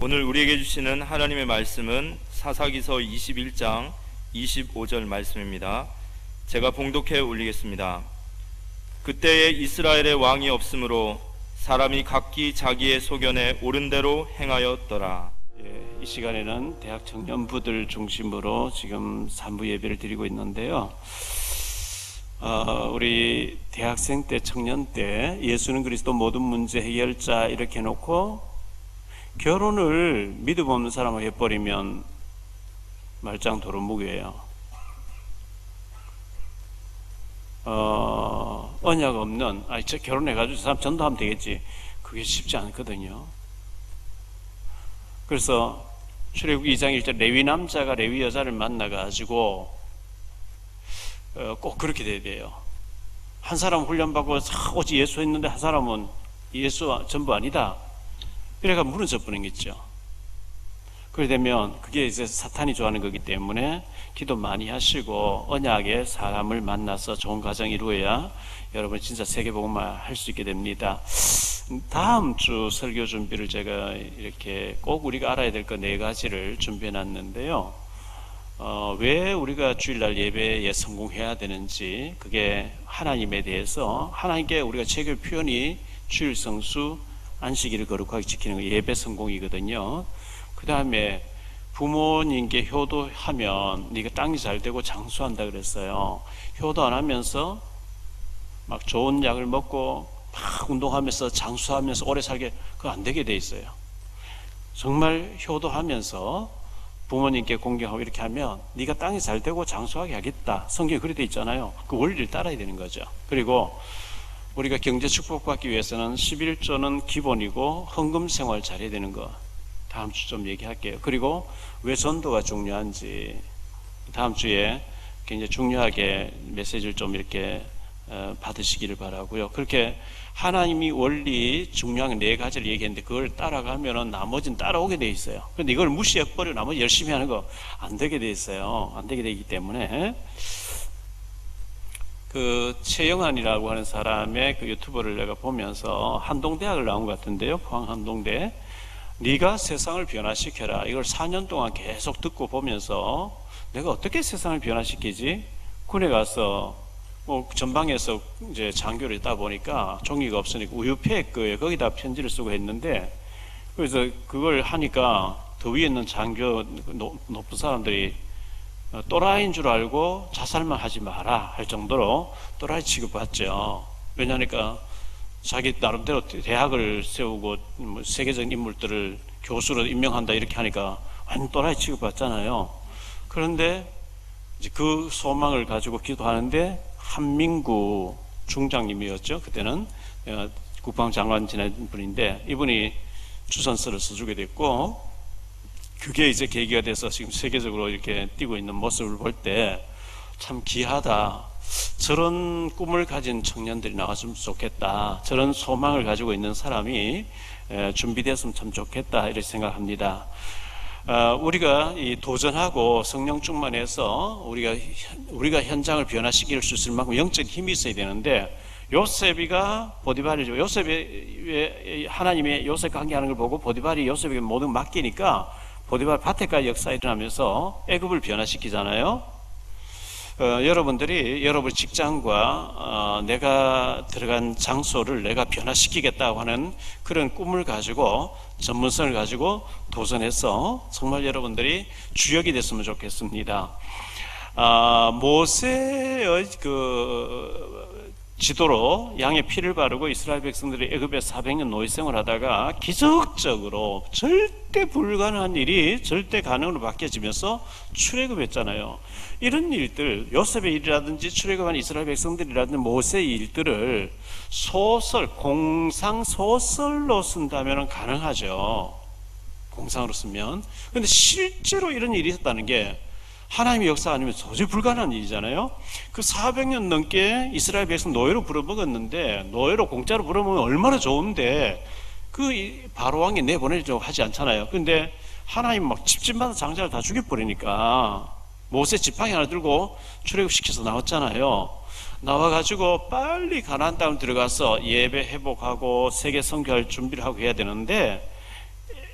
오늘 우리에게 주시는 하나님의 말씀은 사사기서 21장 25절 말씀입니다. 제가 봉독해 올리겠습니다. 그때에 이스라엘의 왕이 없으므로 사람이 각기 자기의 소견에 옳은 대로 행하였더라. 이 시간에는 대학 청년부들 중심으로 지금 3부 예배를 드리고 있는데요. 우리 대학생 때, 청년 때 예수는 그리스도 모든 문제 해결자 이렇게 해놓고 결혼을 믿음 없는 사람을 해버리면 말짱 도루묵이에요. 언약 없는, 저 결혼해가지고 저 사람 전도하면 되겠지. 그게 쉽지 않거든요. 그래서 출애굽 2장 1절 레위 남자가 레위 여자를 만나가지고 꼭 그렇게 돼야 돼요. 한 사람은 훈련받고 오직 예수 했는데 한 사람은 예수 전부 아니다. 이래가 무너져 버리겠죠. 그렇게 되면 그게 이제 사탄이 좋아하는 거기 때문에 기도 많이 하시고 언약의 사람을 만나서 좋은 가정 이루어야 여러분 진짜 세계복음화 할 수 있게 됩니다. 다음 주 설교 준비를 제가 이렇게 꼭 우리가 알아야 될 거 4가지를 준비해 놨는데요. 왜 우리가 주일날 예배에 성공해야 되는지, 그게 하나님에 대해서, 하나님께 우리가 제길 표현이 주일 성수 안식일을 거룩하게 지키는 거 예배 성공이거든요. 그 다음에 부모님께 효도하면 네가 땅이 잘 되고 장수한다 그랬어요. 효도 안 하면서 막 좋은 약을 먹고 막 운동하면서 장수하면서 오래 살게, 그거 안 되게 돼 있어요. 정말 효도하면서 부모님께 공경하고 이렇게 하면 네가 땅이 잘 되고 장수하게 하겠다. 성경에 그렇게 돼 있잖아요. 그 원리를 따라야 되는 거죠. 그리고 우리가 경제 축복받기 위해서는 11조는 기본이고 헌금 생활 잘해야 되는 거 다음 주 좀 얘기할게요. 그리고 왜 전도가 중요한지 다음 주에 굉장히 중요하게 메시지를 좀 이렇게 받으시기를 바라고요. 그렇게 하나님이 원리 중요한 4가지를 얘기했는데 그걸 따라가면은 나머지는 따라오게 돼 있어요. 그런데 이걸 무시해버리고 나머지 열심히 하는 거 안 되게 돼 있어요. 안 되게 되기 때문에 그 최영환이라고 하는 사람의 그 유튜브를 내가 보면서 한동대학을 나온 것 같은데요. 포항 한동대. 네가 세상을 변화시켜라. 이걸 4년 동안 계속 듣고 보면서 내가 어떻게 세상을 변화시키지? 군에 가서 전방에서 이제 장교를 있다 보니까 종이가 없으니까 우유팩 거기다 편지를 쓰고 했는데, 그래서 그걸 하니까 더 위에 있는 장교 높은 사람들이 또라이인 줄 알고 자살만 하지 마라 할 정도로 또라이 취급받죠. 왜냐하니까 자기 나름대로 대학을 세우고 세계적인 인물들을 교수로 임명한다 이렇게 하니까 완전 또라이 취급받잖아요. 그런데 이제 그 소망을 가지고 기도하는데 한민구 중장님이었죠. 그때는 국방장관 지낸 분인데 이분이 추천서를 써주게 됐고, 그게 이제 계기가 돼서 지금 세계적으로 이렇게 뛰고 있는 모습을 볼 때 참 귀하다. 저런 꿈을 가진 청년들이 나왔으면 좋겠다. 저런 소망을 가지고 있는 사람이 준비됐으면 참 좋겠다. 이렇게 생각합니다. 우리가 도전하고 성령 충만해서 우리가 현장을 변화시킬 수 있을 만큼 영적인 힘이 있어야 되는데, 요셉이가 보디발이죠. 요셉이 하나님의 요셉과 함께하는 걸 보고 보디발이 요셉에게 모든 맡기니까 보디발 밭에까지 역사가 일어나면서 애굽을 변화시키잖아요. 여러분들이 여러분 직장과 내가 들어간 장소를 내가 변화시키겠다고 하는 그런 꿈을 가지고 전문성을 가지고 도전해서 정말 여러분들이 주역이 됐으면 좋겠습니다. 모세의 지도로 양의 피를 바르고 이스라엘 백성들이 애굽에 400년 노예생활을 하다가 기적적으로 절대 불가능한 일이 절대 가능으로 바뀌어지면서 출애굽했잖아요. 이런 일들, 요셉의 일이라든지 출애굽한 이스라엘 백성들이라든지 모세의 일들을 소설, 공상 소설로 쓴다면 가능하죠. 공상으로 쓰면. 그런데 실제로 이런 일이 있었다는 게 하나님의 역사 아니면 도저히 불가능한 일이잖아요. 그 400년 넘게 이스라엘 백성 노예로 부려먹었는데, 노예로 공짜로 부려먹으면 얼마나 좋은데 그 바로 왕이 내보내려고 하지 않잖아요. 그런데 하나님 막 집집마다 장자를 다 죽여버리니까 모세 지팡이 하나 들고 출애굽시켜서 나왔잖아요. 나와가지고 빨리 가나안 땅 들어가서 예배 회복하고 세계 선교할 준비를 하고 해야 되는데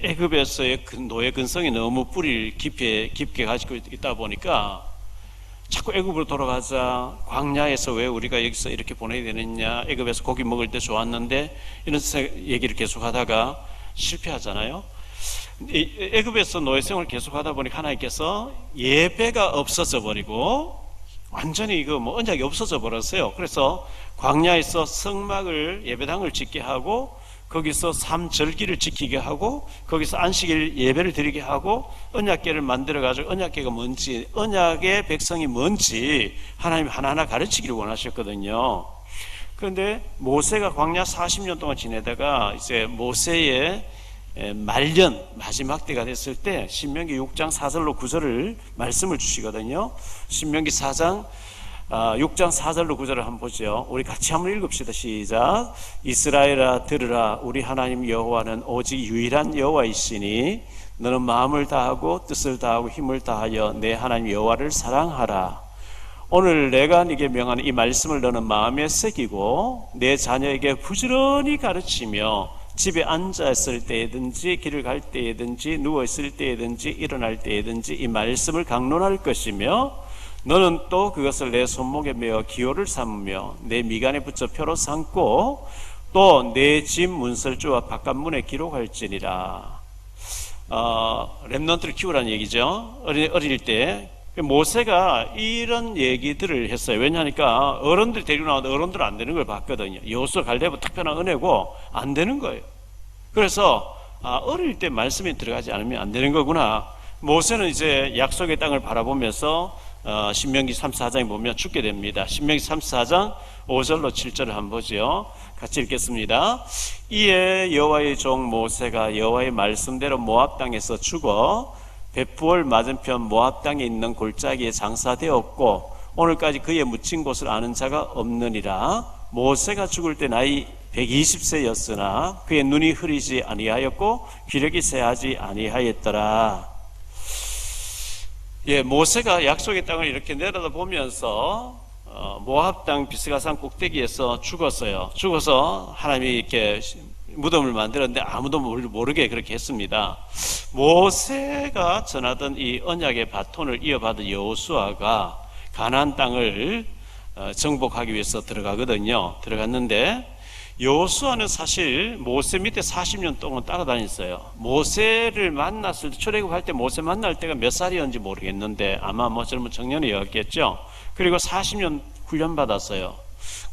애굽에서의 그 노예 근성이 너무 뿌리를 깊게 가지고 있다 보니까 자꾸 애굽으로 돌아가자, 광야에서 왜 우리가 여기서 이렇게 보내야 되느냐, 애굽에서 고기 먹을 때 좋았는데, 이런 얘기를 계속 하다가 실패하잖아요. 애굽에서 노예 생활을 계속 하다 보니까 하나님께서 예배가 없어져 버리고 완전히 이거 뭐 언약이 없어져 버렸어요. 그래서 광야에서 성막을, 예배당을 짓게 하고, 거기서 삼절기를 지키게 하고, 거기서 안식일 예배를 드리게 하고, 언약궤를 만들어 가지고 언약궤가 뭔지, 언약의 백성이 뭔지 하나님 하나하나 가르치기를 원하셨거든요. 그런데 모세가 광야 40년 동안 지내다가 이제 모세의 말년 마지막 때가 됐을 때 신명기 6장 4절로 9절을 말씀을 주시거든요. 신명기 4장 6장 4절로 9절을 한번 보죠. 우리 같이 한번 읽읍시다. 시작. 이스라엘아 들으라. 우리 하나님 여호와는 오직 유일한 여호와이시니 너는 마음을 다하고 뜻을 다하고 힘을 다하여 내 하나님 여호와를 사랑하라. 오늘 내가 네게 명하는 이 말씀을 너는 마음에 새기고 내 자녀에게 부지런히 가르치며 집에 앉아있을 때든지 길을 갈 때든지 누워있을 때든지 일어날 때든지 이 말씀을 강론할 것이며 너는 또 그것을 내 손목에 메어 기호를 삼으며 내 미간에 붙여 표로 삼고 또 내 집 문설주와 바깥문에 기록할지니라. 렘넌트를 키우라는 얘기죠. 어릴 때 모세가 이런 얘기들을 했어요. 왜냐하니까 어른들 데리고 나왔는데 어른들 안 되는 걸 봤거든요. 여호수아 갈렙은 특별한 은혜고 안 되는 거예요. 그래서 어릴 때 말씀에 들어가지 않으면 안 되는 거구나. 모세는 이제 약속의 땅을 바라보면서 신명기 34장에 보면 죽게 됩니다. 신명기 34장 5절로 7절을 한번 보죠. 같이 읽겠습니다. 이에 여호와의 종 모세가 여호와의 말씀대로 모압 땅에서 죽어 베푸올 맞은편 모압 땅에 있는 골짜기에 장사되었고 오늘까지 그의 묻힌 곳을 아는 자가 없느니라. 모세가 죽을 때 나이 120세였으나 그의 눈이 흐리지 아니하였고 기력이 쇠하지 아니하였더라. 모세가 약속의 땅을 이렇게 내려다보면서 모압 땅 비스가산 꼭대기에서 죽었어요. 죽어서 하나님이 이렇게 무덤을 만들었는데 아무도 모르게 그렇게 했습니다. 모세가 전하던 이 언약의 바톤을 이어받은 여호수아가 가나안 땅을 정복하기 위해서 들어갔는데 여호수아는 사실 모세 밑에 40년 동안 따라다녔어요. 모세를 만났을 때, 출애굽할 때 모세 만날 때가 몇 살이었는지 모르겠는데 아마 뭐 젊은 청년이었겠죠. 그리고 40년 훈련 받았어요.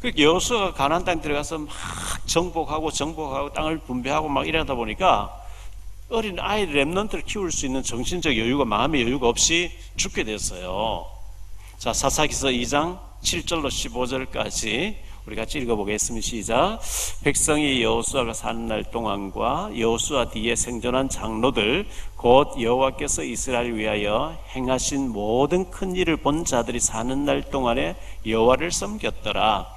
그 여호수아가 가나안 땅 들어가서 막 정복하고 땅을 분배하고 막 이러다 보니까 어린 아이 렘넌트를 키울 수 있는 정신적 여유가, 마음의 여유가 없이 죽게 됐어요. 자, 사사기서 2장 7절로 15절까지 우리 같이 읽어보겠습니다. 시작. 백성이 여호수아가 사는 날 동안과 여호수아 뒤에 생존한 장로들 곧 여호와께서 이스라엘을 위하여 행하신 모든 큰 일을 본 자들이 사는 날 동안에 여호와를 섬겼더라.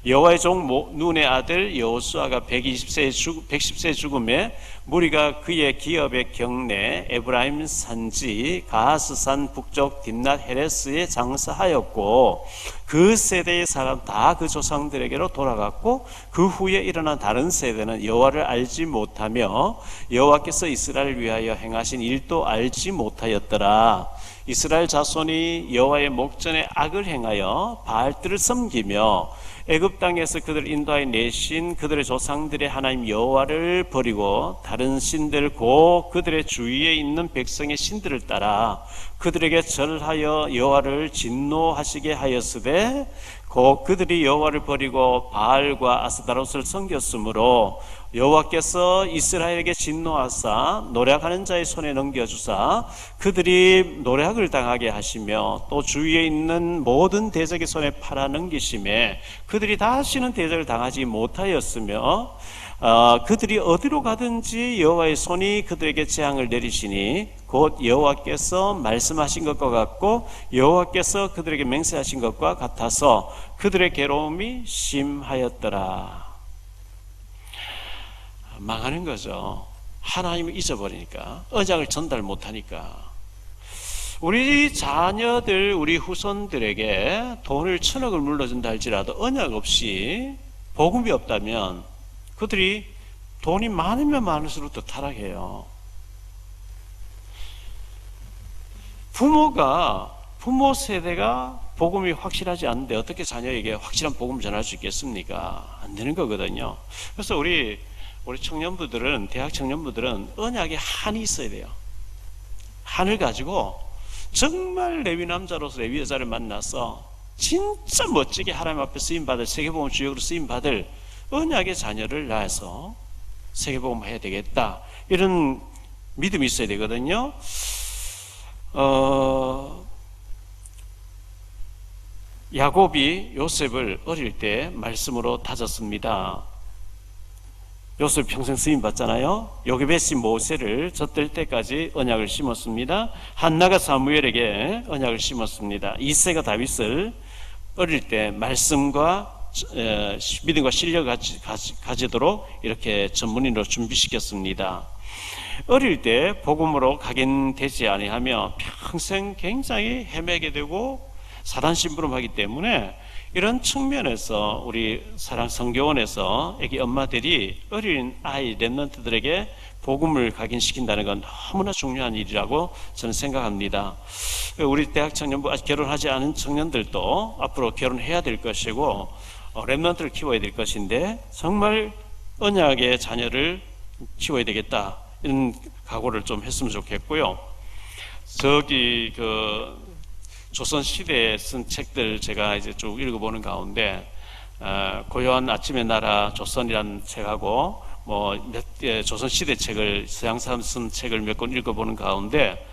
여호와의 종 눈의 아들 여호수아가 110세의 죽음에 무리가 그의 기업의 경내 에브라임 산지 가하스산 북쪽 딥낫 헤레스에 장사하였고 그 세대의 사람 다 그 조상들에게로 돌아갔고 그 후에 일어난 다른 세대는 여호와를 알지 못하며 여호와께서 이스라엘을 위하여 행하신 일도 알지 못하였더라. 이스라엘 자손이 여호와의 목전에 악을 행하여 바알들을 섬기며 애굽 땅에서 그들을 인도하여 내신 그들의 조상들의 하나님 여호와를 버리고 다른 신들 곧 그들의 주위에 있는 백성의 신들을 따라 그들에게 절하여 여호와를 진노하시게 하였으되 곧 그들이 여호와를 버리고 바알과 아스다롯을 섬겼으므로 여호와께서 이스라엘에게 진노하사 노략하는 자의 손에 넘겨주사 그들이 노략을 당하게 하시며 또 주위에 있는 모든 대적의 손에 팔아넘기심에 그들이 다시는 대적을 당하지 못하였으며 그들이 어디로 가든지 여호와의 손이 그들에게 재앙을 내리시니 곧 여호와께서 말씀하신 것과 같고 여호와께서 그들에게 맹세하신 것과 같아서 그들의 괴로움이 심하였더라. 망하는 거죠. 하나님을 잊어버리니까, 언약을 전달 못하니까. 우리 자녀들, 우리 후손들에게 돈을 1,000억을 물려준다 할지라도 언약 없이 복음이 없다면 그들이 돈이 많으면 많을수록 더 타락해요. 부모 세대가 복음이 확실하지 않은데 어떻게 자녀에게 확실한 복음을 전할 수 있겠습니까? 안 되는 거거든요. 그래서 우리 청년부들은, 대학 청년부들은 언약의 한이 있어야 돼요. 한을 가지고 정말 레위 남자로서 레위 여자를 만나서 진짜 멋지게 하나님 앞에 쓰임받을, 세계복음 주역으로 쓰임받을 언약의 자녀를 낳아서 세계복음 해야 되겠다, 이런 믿음이 있어야 되거든요. 야곱이 요셉을 어릴 때 말씀으로 다졌습니다. 요셉 평생 쓰임 받잖아요. 요게벳이 모세를 젖될 때까지 언약을 심었습니다. 한나가 사무엘에게 언약을 심었습니다. 이새가 다윗을 어릴 때 말씀과 믿음과 실력을 가지도록 이렇게 전문인으로 준비시켰습니다. 어릴 때 복음으로 각인되지 아니하며 평생 굉장히 헤매게 되고 사단 심부름하기 때문에, 이런 측면에서 우리 사랑 성교원에서 애기 엄마들이 어린 아이 랩런트들에게 복음을 각인시킨다는 건 너무나 중요한 일이라고 저는 생각합니다. 우리 대학 청년부, 아직 결혼하지 않은 청년들도 앞으로 결혼해야 될 것이고 랩런트를 키워야 될 것인데, 정말 언약의 자녀를 키워야 되겠다, 이런 각오를 좀 했으면 좋겠고요. 조선시대에 쓴 책들 제가 이제 쭉 읽어보는 가운데, 고요한 아침의 나라 조선이라는 책하고 조선시대 책을, 서양 사람 쓴 책을 몇 권 읽어보는 가운데,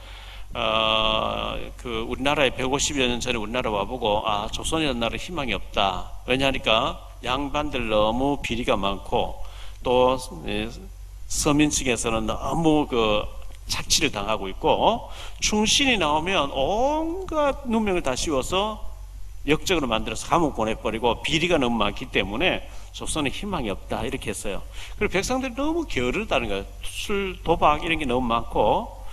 우리나라에 150여 년 전에 우리나라 와보고, 조선이라는 나라에 희망이 없다. 왜냐하니까 양반들 너무 비리가 많고, 또 서민 측에서는 너무 착취를 당하고 있고, 충신이 나오면 온갖 누명을 다 씌워서 역적으로 만들어서 감옥 보내버리고, 비리가 너무 많기 때문에 조선에 희망이 없다, 이렇게 했어요. 그리고 백성들이 너무 게으르다는 거예요. 술, 도박 이런 게 너무 많고.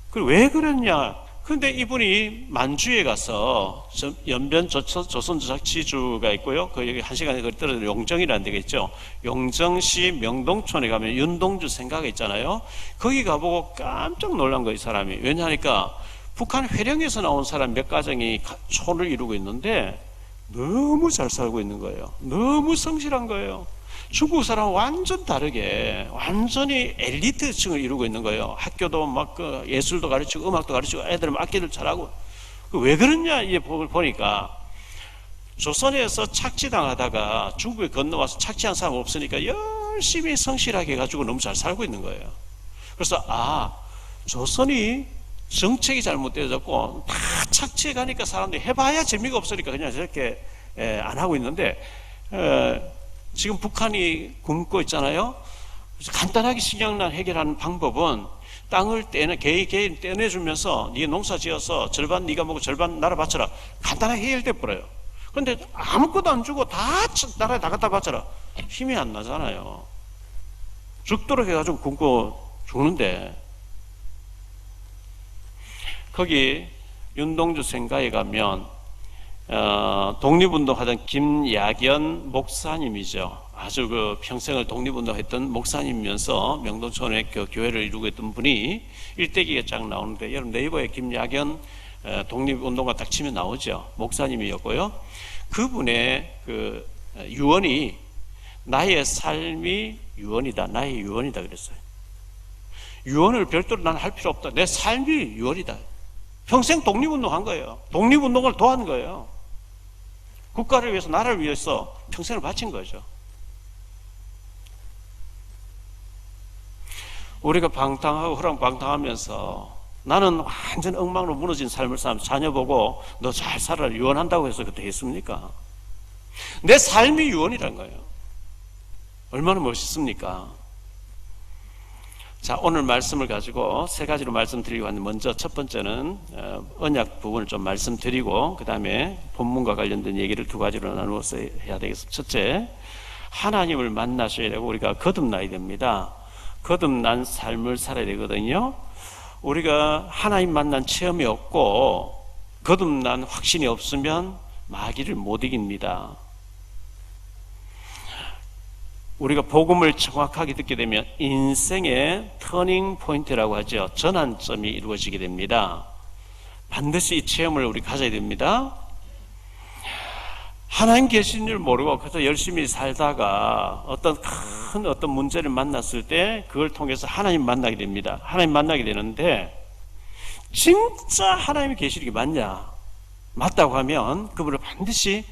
그리고 왜 그랬냐? 그런데 이분이 만주에 가서 연변 조선저작지주가 있고요. 여기 한 시간에 떨어져 용정이라는 데가 있죠. 용정시 명동촌에 가면 윤동주 생가가 있잖아요. 거기 가보고 깜짝 놀란 거예요, 이 사람이. 왜냐하니까 북한 회령에서 나온 사람 몇 가정이 촌을 이루고 있는데 너무 잘 살고 있는 거예요. 너무 성실한 거예요. 중국 사람은 완전 다르게 완전히 엘리트층을 이루고 있는 거예요. 학교도 막 예술도 가르치고 음악도 가르치고 애들은 악기를 잘하고. 왜 그러냐, 이 법을 보니까 조선에서 착취당하다가 중국에 건너와서 착취한 사람 없으니까 열심히 성실하게 해가지고 너무 잘 살고 있는 거예요. 그래서 조선이 정책이 잘못되어졌고 다 착취해 가니까 사람들이 해봐야 재미가 없으니까 그냥 저렇게 안 하고 있는데, 지금 북한이 굶고 있잖아요. 그래서 간단하게 식량난 해결하는 방법은 땅을 개인 떼내주면서 네가 농사 지어서 절반 네가 먹고 절반 나라 바쳐라. 간단하게 해결돼 버려요. 그런데 아무것도 안 주고 다 나라에 다 갖다 바쳐라. 힘이 안 나잖아요. 죽도록 해가지고 굶고 죽는데, 거기 윤동주 생가에 가면 독립운동하던 김야견 목사님이죠. 아주 평생을 독립운동했던 목사님이면서 명동촌에 교회를 이루고 있던 분이 일대기가 쫙 나오는데, 여러분 네이버에 김야견 독립운동가 딱 치면 나오죠. 목사님이었고요. 그분의 유언이 나의 삶이 유언이다, 나의 유언이다 그랬어요. 유언을 별도로 난 할 필요 없다. 내 삶이 유언이다. 평생 독립운동한 거예요. 독립운동을 도한 거예요. 국가를 위해서, 나라를 위해서 평생을 바친 거죠. 우리가 방탕하고 허랑방탕하면서 나는 완전 엉망으로 무너진 삶을 살면서 자녀 보고 너 잘 살아라 유언한다고 해서 그때 했습니까? 내 삶이 유언이란 거예요. 얼마나 멋있습니까? 자, 오늘 말씀을 가지고 세 가지로 말씀드리고 왔는데, 먼저 첫 번째는 언약 부분을 좀 말씀드리고 그 다음에 본문과 관련된 얘기를 두 가지로 나누어서 해야 되겠습니다. 첫째, 하나님을 만나셔야 되고 우리가 거듭나야 됩니다. 거듭난 삶을 살아야 되거든요. 우리가 하나님 만난 체험이 없고 거듭난 확신이 없으면 마귀를 못 이깁니다. 우리가 복음을 정확하게 듣게 되면 인생의 터닝 포인트라고 하죠. 전환점이 이루어지게 됩니다. 반드시 이 체험을 우리 가져야 됩니다. 하나님 계신 줄 모르고 그래서 열심히 살다가 어떤 문제를 만났을 때 그걸 통해서 하나님 만나게 됩니다. 하나님 만나게 되는데 진짜 하나님이 계시는 게 맞냐? 맞다고 하면 그분을 반드시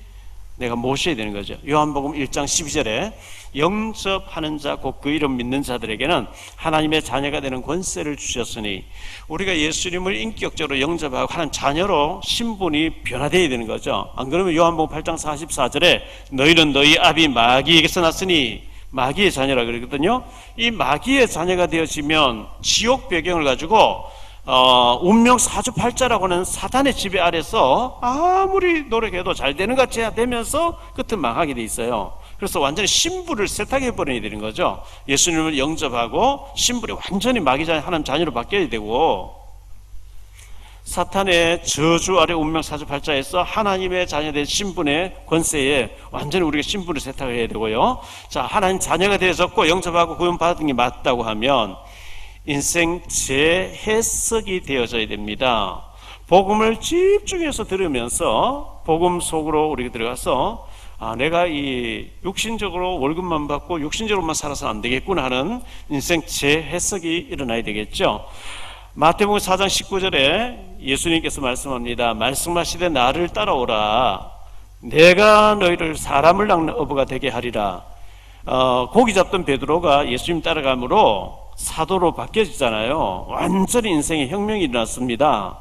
내가 모셔야 되는 거죠. 요한복음 1장 12절에 영접하는 자 곧 그 이름 믿는 자들에게는 하나님의 자녀가 되는 권세를 주셨으니, 우리가 예수님을 인격적으로 영접하고 하나님 자녀로 신분이 변화되어야 되는 거죠. 안 그러면 요한복음 8장 44절에 너희는 너희 아비 마귀에게서 났으니, 마귀의 자녀라 그러거든요. 이 마귀의 자녀가 되어지면 지옥 배경을 가지고 운명 사주팔자라고 하는 사단의 지배 아래서 아무리 노력해도 잘 되는 것 같이 되면서 끝은 망하게 돼 있어요. 그래서 완전히 신부를 세탁해 버려야 되는 거죠. 예수님을 영접하고 신분이 완전히 마귀자 하나님 자녀로 바뀌어야 되고, 사탄의 저주 아래 운명 사주팔자에서 하나님의 자녀된 신분의 권세에 완전히 우리가 신분을 세탁해야 되고요. 자, 하나님 자녀가 되어졌고 영접하고 구원받은 게 맞다고 하면 인생 재해석이 되어져야 됩니다. 복음을 집중해서 들으면서 복음 속으로 우리가 들어가서 내가 이 육신적으로 월급만 받고 육신적으로만 살아서 안 되겠구나 하는 인생 재해석이 일어나야 되겠죠. 마태복음 4장 19절에 예수님께서 말씀합니다. 말씀하시되 나를 따라오라. 내가 너희를 사람을 낚는 어부가 되게 하리라. 고기 잡던 베드로가 예수님 따라감으로 사도로 바뀌어지잖아요. 완전히 인생의 혁명이 일어났습니다.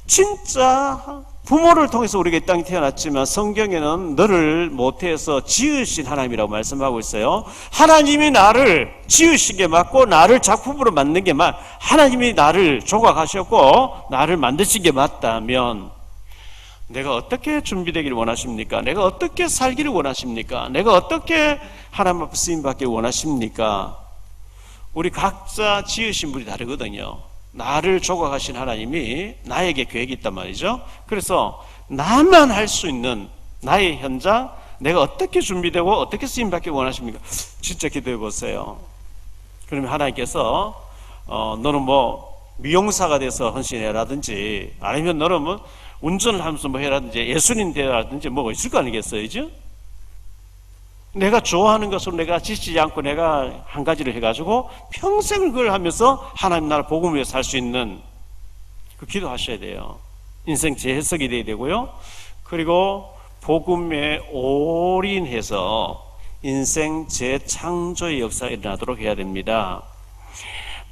진짜 부모를 통해서 우리가 이 땅에 태어났지만 성경에는 너를 모태에서 지으신 하나님이라고 말씀하고 있어요. 하나님이 나를 지으신 게 맞고 나를 작품으로 만든 게 하나님이 나를 조각하셨고 나를 만드신 게 맞다면 내가 어떻게 준비되기를 원하십니까? 내가 어떻게 살기를 원하십니까? 내가 어떻게 하나님 앞에 쓰임받기를 원하십니까? 우리 각자 지으신 분이 다르거든요. 나를 조각하신 하나님이 나에게 계획이 있단 말이죠. 그래서 나만 할 수 있는 나의 현장, 내가 어떻게 준비되고 어떻게 쓰임받기를 원하십니까? 진짜 기도해 보세요. 그러면 하나님께서 너는 미용사가 돼서 헌신해라든지, 아니면 너는 운전을 하면서 해라든지, 예수님 되라든지 뭐가 있을 거 아니겠어요? 그죠? 내가 좋아하는 것으로 내가 지치지 않고 내가 한 가지를 해가지고 평생을 그걸 하면서 하나님 나라 복음을 위해서 살 수 있는 그 기도하셔야 돼요. 인생 재해석이 돼야 되고요. 그리고 복음에 올인해서 인생 재창조의 역사가 일어나도록 해야 됩니다.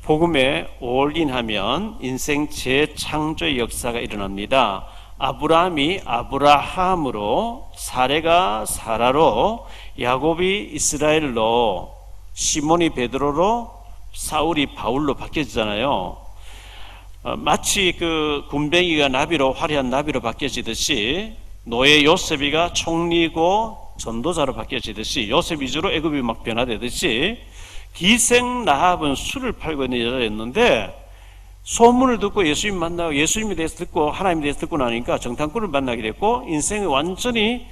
복음에 올인하면 인생 재창조의 역사가 일어납니다. 아브라함이 아브라함으로, 사레가 사라로, 야곱이 이스라엘로, 시몬이 베드로로, 사울이 바울로 바뀌어지잖아요. 마치 그 군뱅이가 나비로, 화려한 나비로 바뀌어지듯이, 노예 요셉이가 총리고 전도자로 바뀌어지듯이, 요셉 위주로 애굽이 막 변화되듯이, 기생 라합은 술을 팔고 있는 여자였는데 소문을 듣고 예수님 만나고 예수님에 대해서 듣고 하나님에 대해서 듣고 나니까 정탐꾼을 만나게 됐고 인생이 완전히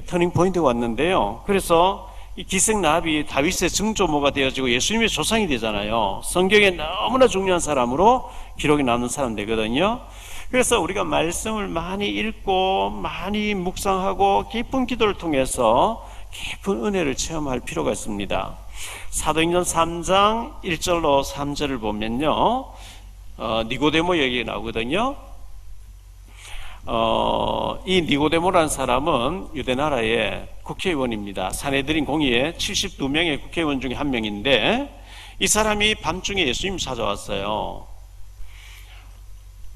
터닝 포인트가 왔는데요. 그래서 이 기생 라합이 다윗의 증조모가 되어지고 예수님의 조상이 되잖아요. 성경에 너무나 중요한 사람으로 기록이 남는 사람 되거든요. 그래서 우리가 말씀을 많이 읽고 많이 묵상하고 깊은 기도를 통해서 깊은 은혜를 체험할 필요가 있습니다. 사도행전 3장 1절로 3절을 보면요, 니고데모 얘기가 나오거든요. 이 니고데모라는 사람은 유대나라의 국회의원입니다. 사내들인 공의회 72명의 국회의원 중에 한 명인데, 이 사람이 밤중에 예수님 찾아왔어요.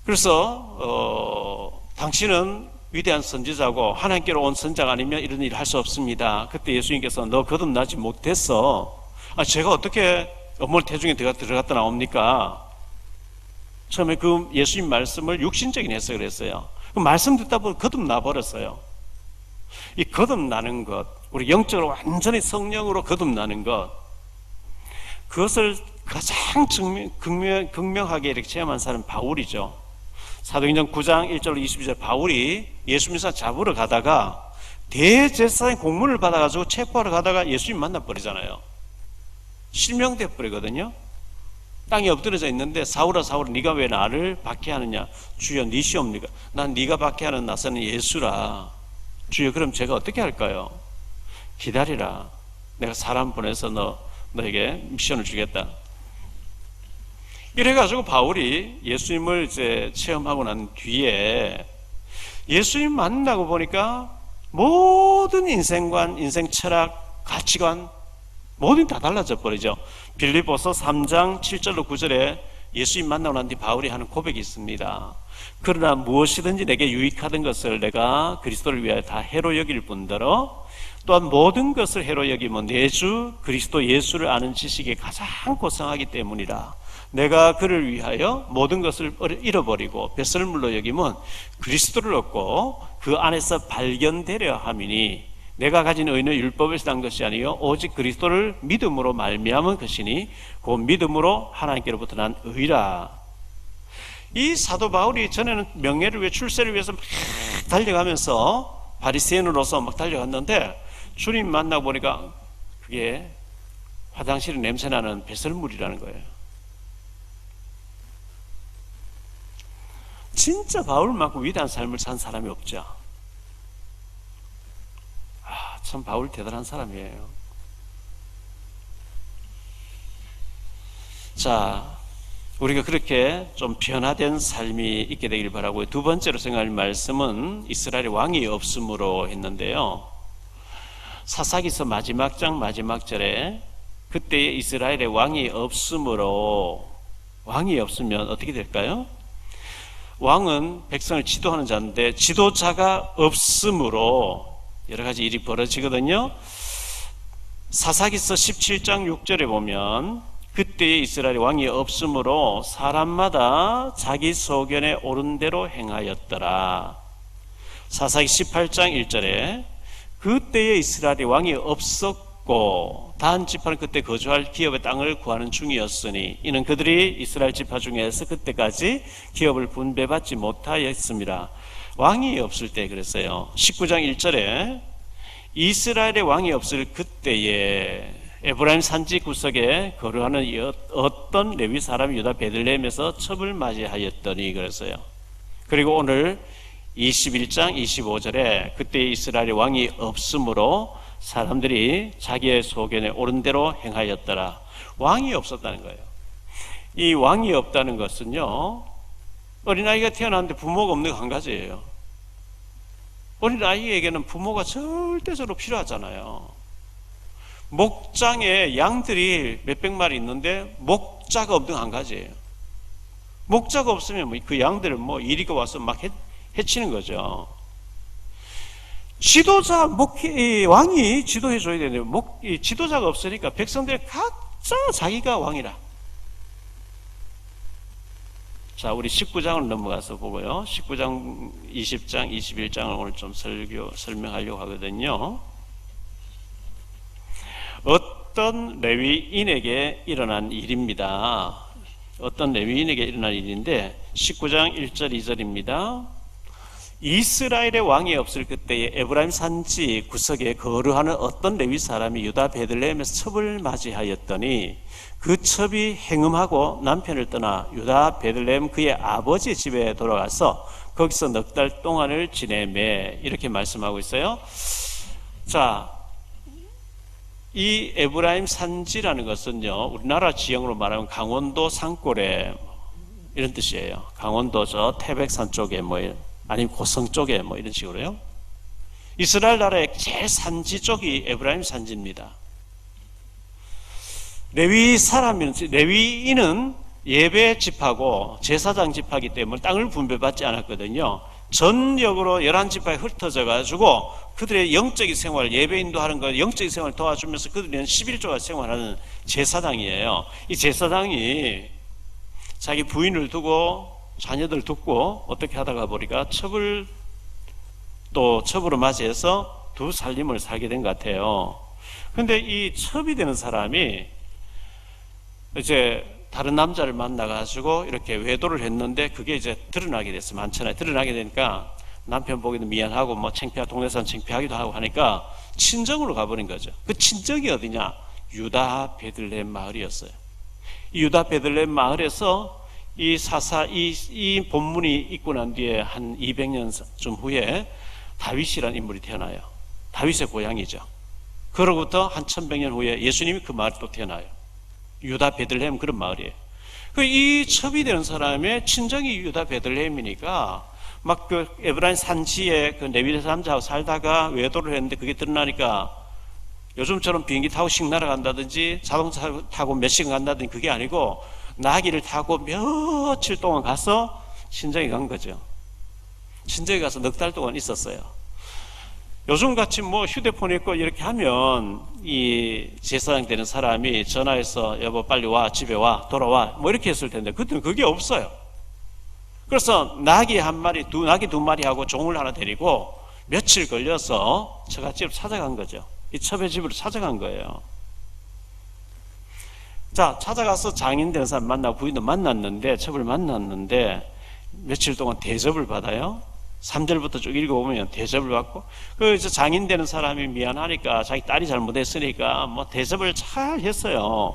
그래서 당신은 위대한 선지자고 하나님께로 온 선자가 아니면 이런 일을 할 수 없습니다. 그때 예수님께서 너 거듭나지 못했어. 제가 어떻게 어머니 태중에 들어갔다 나옵니까? 처음에 그 예수님 말씀을 육신적인 해석을 했어요. 그 말씀 듣다 보니 거듭나 버렸어요. 이 거듭나는 것, 우리 영적으로 완전히 성령으로 거듭나는 것, 그것을 가장 극명하게 이렇게 체험한 사람은 바울이죠. 사도행전 9장 1절 22절, 바울이 예수님 잡으러 가다가 대제사장의 공문을 받아가지고 체포하러 가다가 예수님 만나버리잖아요. 실명돼 버리거든요. 땅에 엎드려져 있는데 사울아 사울아 네가 왜 나를 박해하느냐. 주여 네 시옵니까? 난 네가 박해하는 나서는 예수라. 주여 그럼 제가 어떻게 할까요? 기다리라. 내가 사람 보내서 너에게 미션을 주겠다. 이래가지고 바울이 예수님을 이제 체험하고 난 뒤에 예수님 만나고 보니까 모든 인생관, 인생 철학, 가치관 모든 다 달라져 버리죠. 빌립보서 3장 7절로 9절에 예수님 만나고 난 뒤 바울이 하는 고백이 있습니다. 그러나 무엇이든지 내게 유익하던 것을 내가 그리스도를 위하여 다 해로 여길 뿐더러 또한 모든 것을 해로 여기면 내 주 그리스도 예수를 아는 지식이 가장 고상하기 때문이라. 내가 그를 위하여 모든 것을 잃어버리고 뱃설물로 여기면 그리스도를 얻고 그 안에서 발견되려 함이니 내가 가진 의는 율법에서 난 것이 아니요 오직 그리스도를 믿음으로 말미암은 것이니 그 믿음으로 하나님께로부터 난 의라. 이 사도 바울이 전에는 명예를 위해 출세를 위해서 막 달려가면서 바리새인으로서 막 달려갔는데 주님 만나고 보니까 그게 화장실에 냄새나는 배설물이라는 거예요. 진짜 바울만큼 위대한 삶을 산 사람이 없죠. 참 바울 대단한 사람이에요. 자, 우리가 그렇게 좀 변화된 삶이 있게 되길 바라고요. 두 번째로 생각할 말씀은 이스라엘의 왕이 없음으로 했는데요. 사사기서 마지막 장 마지막 절에 그때에 이스라엘의 왕이 없음으로, 왕이 없으면 어떻게 될까요? 왕은 백성을 지도하는 자인데 지도자가 없음으로 여러 가지 일이 벌어지거든요. 사사기서 17장 6절에 보면 그때에 이스라엘 왕이 없으므로 사람마다 자기 소견에 옳은 대로 행하였더라. 사사기 18장 1절에 그때에 이스라엘의 왕이 없었고 단 지파는 그때 거주할 기업의 땅을 구하는 중이었으니 이는 그들이 이스라엘 지파 중에서 그때까지 기업을 분배받지 못하였습니다. 왕이 없을 때 그랬어요. 19장 1절에 이스라엘의 왕이 없을 그때에 에브라임 산지 구석에 거류하는 어떤 레위 사람이 유다 베들레헴에서 첩을 맞이하였더니 그랬어요. 그리고 오늘 21장 25절에 그때 이스라엘의 왕이 없으므로 사람들이 자기의 소견에 옳은 대로 행하였더라. 왕이 없었다는 거예요. 이 왕이 없다는 것은요, 어린아이가 태어났는데 부모가 없는 거 한 가지예요. 어린아이에게는 부모가 절대적으로 필요하잖아요. 목장에 양들이 몇백 마리 있는데 목자가 없는 거 한 가지예요. 목자가 없으면 그 양들을 이리가 와서 막 해치는 거죠. 지도자, 왕이 지도해줘야 되는데 지도자가 없으니까 백성들이 각자 자기가 왕이라. 자, 우리 19장을 넘어가서 보고요. 19장, 20장, 21장을 오늘 좀 설명하려고 하거든요. 어떤 레위인에게 일어난 일입니다. 어떤 레위인에게 일어난 일인데 19장 1절 2절입니다. 이스라엘의 왕이 없을 그때에 에브라임 산지 구석에 거류하는 어떤 레위 사람이 유다 베들레헴에서 첩을 맞이하였더니 그 첩이 행음하고 남편을 떠나 유다 베들레헴 그의 아버지 집에 돌아가서 거기서 넉 달 동안을 지내매 이렇게 말씀하고 있어요. 자, 이 에브라임 산지라는 것은요, 우리나라 지형으로 말하면 강원도 산골에 이런 뜻이에요. 강원도 저 태백산 쪽에 아니면 고성 쪽에 이런 식으로요. 이스라엘 나라의 제일 산지 쪽이 에브라임 산지입니다. 레위인은 예배 집하고 제사장 집하기 때문에 땅을 분배받지 않았거든요. 전역으로 11지파에 흩어져 가지고 그들의 영적인 생활, 예배인도 하는 거 영적인 생활을 도와주면서 그들은 11조가 생활하는 제사장이에요. 이 제사장이 자기 부인을 두고 자녀들 두고 어떻게 하다가 보니까 첩으로 맞이해서 두 살림을 살게 된 것 같아요. 근데 이 첩이 되는 사람이 이제 다른 남자를 만나가지고 이렇게 외도를 했는데 그게 이제 드러나게 됐어요. 많잖아요. 드러나게 되니까 남편 보기도 미안하고 동네산 창피하기도 하고 하니까 친정으로 가버린 거죠. 그 친정이 어디냐? 유다 베들레헴 마을이었어요. 이 유다 베들레헴 마을에서 이 본문이 있고 난 뒤에 한 200년쯤 후에 다윗이라는 인물이 태어나요. 다윗의 고향이죠. 그로부터 한 1100년 후에 예수님이 그 마을에 또 태어나요. 유다 베들레헴 그런 마을이에요. 이 첩이 되는 사람의 친정이 유다 베들레헴이니까 막 그 에브라임 산지에 그 레위 사람들하고 살다가 외도를 했는데 그게 드러나니까 요즘처럼 비행기 타고 씩 날아간다든지 자동차 타고 몇 시간 간다든지 그게 아니고 나귀를 타고 며칠 동안 가서 친정에 간 거죠. 친정에 가서 넉 달 동안 있었어요. 요즘같이 뭐 휴대폰이 있고 이렇게 하면 이 제사장 되는 사람이 전화해서 여보 빨리 와, 집에 와, 돌아와 뭐 이렇게 했을 텐데 그때는 그게 없어요. 그래서 나귀 한 마리, 나귀 두 마리하고 종을 하나 데리고 며칠 걸려서 처갓집을 찾아간 거죠. 이 첩의 집으로 찾아간 거예요. 자, 찾아가서 장인 되는 사람 만나고 부인도 만났는데, 첩을 만났는데 며칠 동안 대접을 받아요. 3절부터 쭉 읽어보면 대접을 받고, 그 이제 장인 되는 사람이 미안하니까 자기 딸이 잘못했으니까 뭐 대접을 잘 했어요.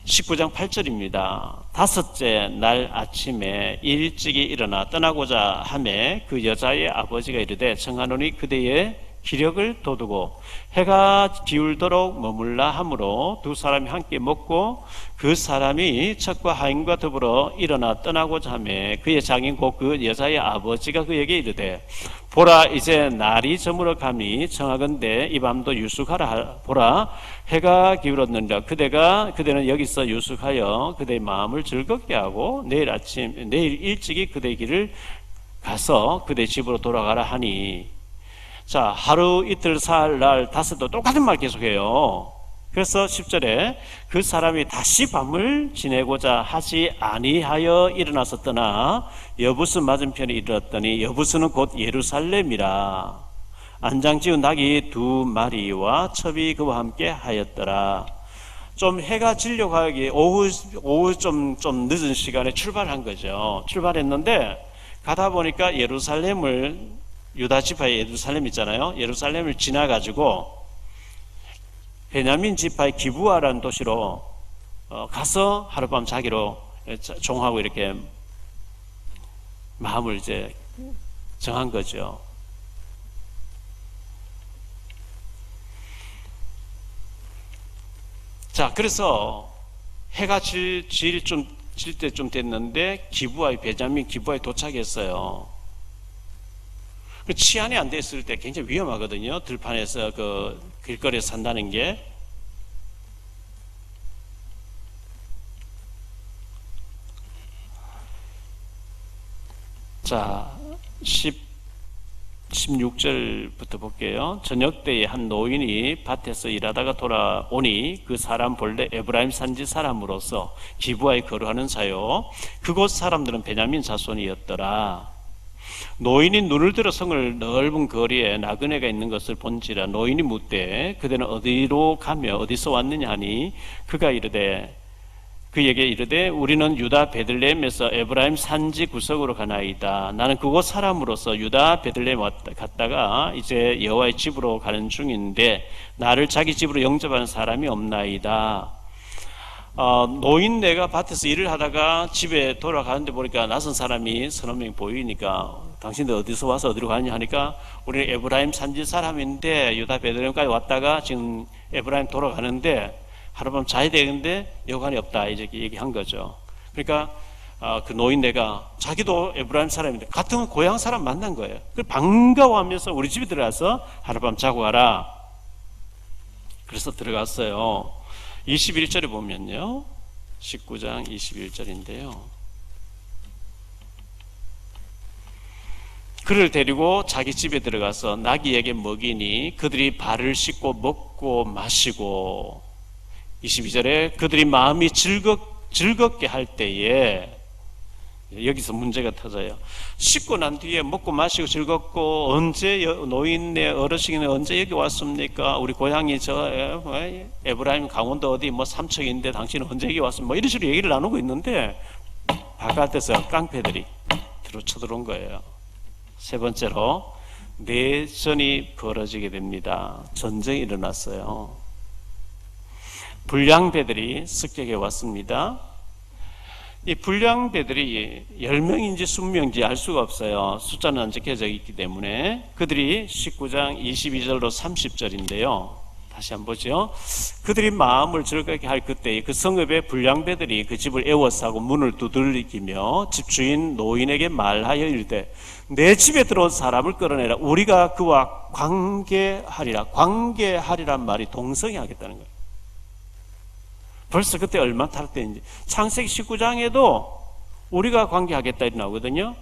19장 8절입니다. 다섯째 날 아침에 일찍이 일어나 떠나고자 하매 그 여자의 아버지가 이르되 청하노니 그대의 기력을 돋우고 해가 기울도록 머물라 하므로 두 사람이 함께 먹고 그 사람이 첩과 하인과 더불어 일어나 떠나고자 하매 그의 장인 곧 그 여자의 아버지가 그에게 이르되 보라 이제 날이 저물어 감이 청하건대 이 밤도 유숙하라. 보라 해가 기울었느니라. 그대는 여기서 유숙하여 그대의 마음을 즐겁게 하고 내일 일찍이 그대의 길을 가서 그대 집으로 돌아가라 하니. 자, 하루 이틀 사흘 날 다섯도 똑같은 말 계속해요. 그래서 10절에 그 사람이 다시 밤을 지내고자 하지 아니하여 일어나서 떠나 여부스 맞은편에 이르렀더니 여부스는 곧 예루살렘이라. 안장지은 낙이 두 마리와 첩이 그와 함께 하였더라. 좀 해가 지려고 하기 오후 좀 늦은 시간에 출발한 거죠. 출발했는데 가다 보니까 유다 지파의 예루살렘 있잖아요. 예루살렘을 지나가지고 베냐민 지파의 기브아라는 도시로 가서 하룻밤 자기로 종하고 이렇게 마음을 이제 정한 거죠. 자, 그래서 해가 질 때쯤 됐는데 베냐민 기브아에 도착했어요. 치안이 안 됐을 때 굉장히 위험하거든요. 들판에서 그 길거리에서 산다는 게. 자, 16절부터 볼게요. 저녁 때에 한 노인이 밭에서 일하다가 돌아오니 그 사람 본래 에브라임 산지 사람으로서 기브아에 거류하는 자요. 그곳 사람들은 베냐민 자손이었더라. 노인이 눈을 들어 성을 넓은 거리에 나그네가 있는 것을 본지라. 노인이 묻되 그대는 어디로 가며 어디서 왔느냐 하니 그에게 이르되 우리는 유다 베들레헴에서 에브라임 산지 구석으로 가나이다. 나는 그곳 사람으로서 유다 베들레헴 갔다가 이제 여호와의 집으로 가는 중인데 나를 자기 집으로 영접하는 사람이 없나이다. 노인네가 밭에서 일을 하다가 집에 돌아가는데 보니까 낯선 사람이 서너 명 보이니까 당신들 어디서 와서 어디로 가느냐 하니까 우리는 에브라임 산지 사람인데 유다 베들레헴까지 왔다가 지금 에브라임 돌아가는데 하룻밤 자야 되는데 여관이 없다 이렇게 얘기한 거죠. 그러니까 그 노인네가 자기도 에브라임 사람인데 같은 고향 사람 만난 거예요. 반가워하면서 우리 집에 들어가서 하룻밤 자고 가라. 그래서 들어갔어요. 21절에 보면요. 19장 21절인데요. 그를 데리고 자기 집에 들어가서 나귀에게 먹이니 그들이 발을 씻고 먹고 마시고 22절에 그들이 마음이 즐겁게 할 때에 여기서 문제가 터져요. 씻고 난 뒤에 먹고 마시고 즐겁고 언제 노인네 어르신이 언제 여기 왔습니까? 우리 고향이 에브라임 강원도 어디 뭐 삼척인데 당신은 언제 여기 왔습니까? 뭐 이런 식으로 얘기를 나누고 있는데 바깥에서 깡패들이 쳐들어온 거예요. 세 번째로 내전이 벌어지게 됩니다. 전쟁이 일어났어요. 불량배들이 습격해 왔습니다. 이 불량배들이 10명인지 20명인지 알 수가 없어요. 숫자는 안 적혀져 있기 때문에. 그들이 19장 22절로 30절인데요. 다시 한번 보죠. 그들이 마음을 즐겁게 할 그때 그 성읍의 불량배들이 그 집을 에워싸고 문을 두들기며 집주인 노인에게 말하여 이르되 내 집에 들어온 사람을 끌어내라. 우리가 그와 관계하리라. 관계하리란 말이 동성이 하겠다는 거예요. 벌써 그때 얼마나 타락되는지. 창세기 19장에도 우리가 관계하겠다 이렇게 나오거든요.